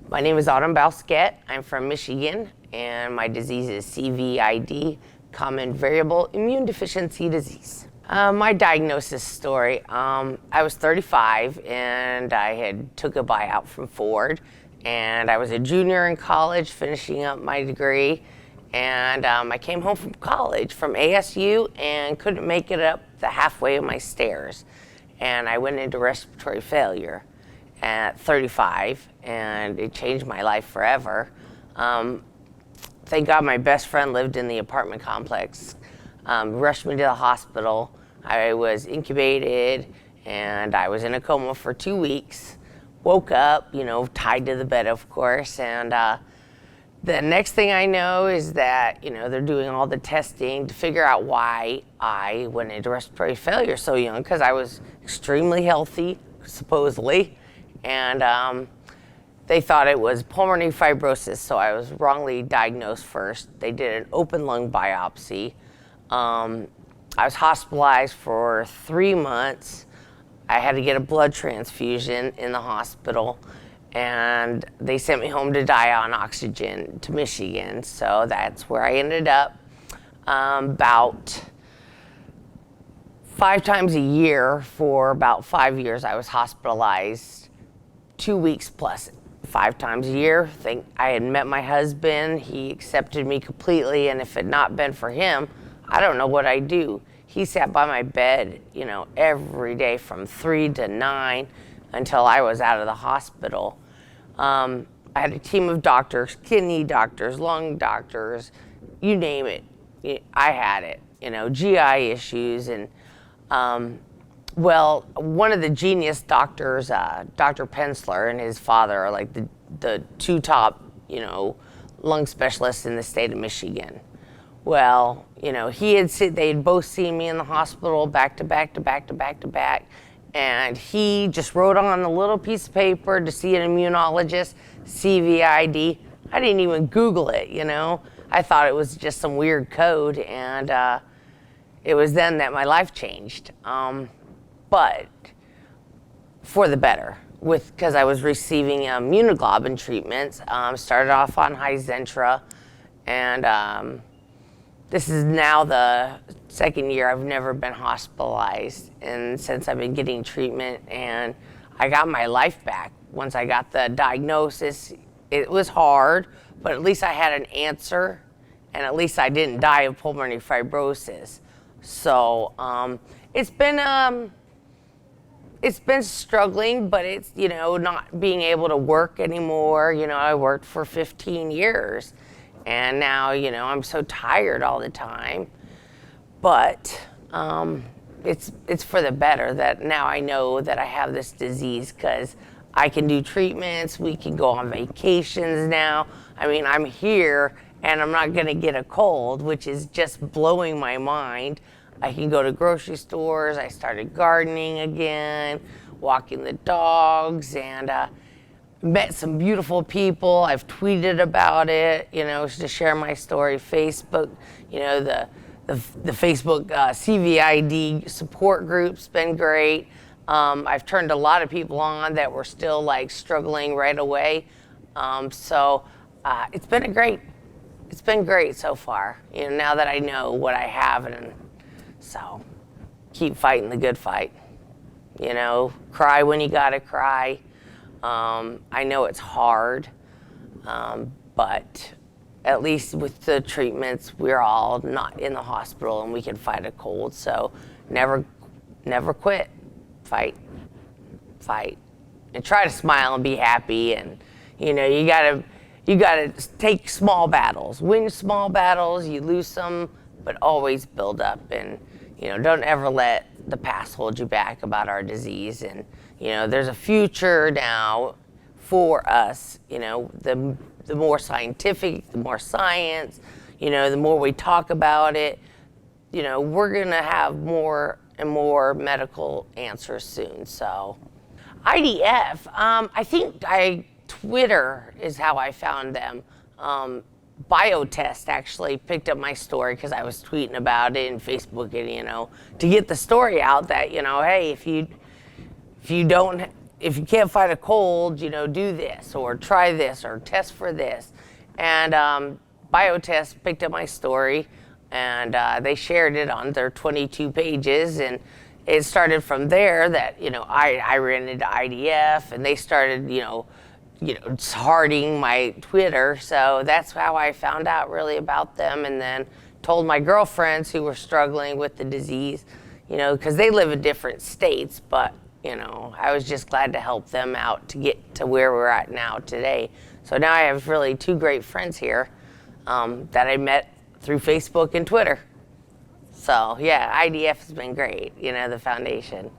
My name is Bousquette. I'm from Michigan, and my disease is CVID, common variable immune deficiency disease. My diagnosis story, I was 35 and I had took a buyout from Ford, and I was a junior in college finishing up my degree, and I came home from college from ASU and couldn't make it up the halfway of my stairs, and I went into respiratory failure at 35, and it changed my life forever. Thank God my best friend lived in the apartment complex, rushed me to the hospital. I was incubated and I was in a coma for 2 weeks. Woke up, tied to the bed, of course, and the next thing I know is that, they're doing all the testing to figure out why I went into respiratory failure so young, because I was extremely healthy, supposedly. And they thought it was pulmonary fibrosis, so I was wrongly diagnosed first. They did an open lung biopsy. I was hospitalized for 3 months. I had to get a blood transfusion in the hospital, and they sent me home to die on oxygen to Michigan. So that's where I ended up. About 5 times a year for about 5 years, I was hospitalized 2 weeks plus 5 times a year. I had met my husband. He accepted me completely, and if it had not been for him, I don't know what I'd do. He sat by my bed, every day from 3 to 9 until I was out of the hospital. I had a team of doctors, kidney doctors, lung doctors, you name it. I had it, GI issues, and well, one of the genius doctors, Dr. Pensler and his father are like the 2 top, lung specialists in the state of Michigan. Well, they had both seen me in the hospital back to back to back to back to back, and he just wrote on a little piece of paper to see an immunologist, CVID. I didn't even Google it, I thought it was just some weird code, and it was then that my life changed. But for the better, because I was receiving immunoglobulin treatments. Started off on Hizentra, and this is now the 2nd year I've never been hospitalized, and since I've been getting treatment, and I got my life back. Once I got the diagnosis, it was hard, but at least I had an answer, and at least I didn't die of pulmonary fibrosis. So it's been struggling, but it's, not being able to work anymore. I worked for 15 years, and now, I'm so tired all the time. But it's for the better that now I know that I have this disease, because I can do treatments, we can go on vacations now. I'm here, and I'm not gonna get a cold, which is just blowing my mind. I can go to grocery stores. I started gardening again, walking the dogs, and met some beautiful people. I've tweeted about it, to share my story. Facebook, the Facebook CVID support group's been great. I've turned a lot of people on that were still struggling right away. So it's been great so far. Now that I know what I have, and so keep fighting the good fight. Cry when you gotta cry. I know it's hard, but at least with the treatments, we're all not in the hospital and we can fight a cold. So never quit. Fight, and try to smile and be happy. And you gotta take small battles, win small battles. You lose some, but always build up, and don't ever let the past hold you back about our disease. And there's a future now for us. The more scientific, the more science, the more we talk about it, we're gonna have more and more medical answers soon. So IDF, I think Twitter is how I found them. Biotest actually picked up my story because I was tweeting about it and Facebook, and to get the story out that hey, if you don't if you can't fight a cold, you know, do this or try this or test for this. And Biotest picked up my story, and they shared it on their 22 pages, and it started from there that, you know, I ran into IDF, and they started, you know, hearting my Twitter. So that's how I found out really about them, and then told my girlfriends who were struggling with the disease, you know, because they live in different states, but, you know, I was just glad to help them out to get to where we're at now today. So now I have really two great friends here that I met through Facebook and Twitter. So yeah, IDF has been great, you know, the foundation.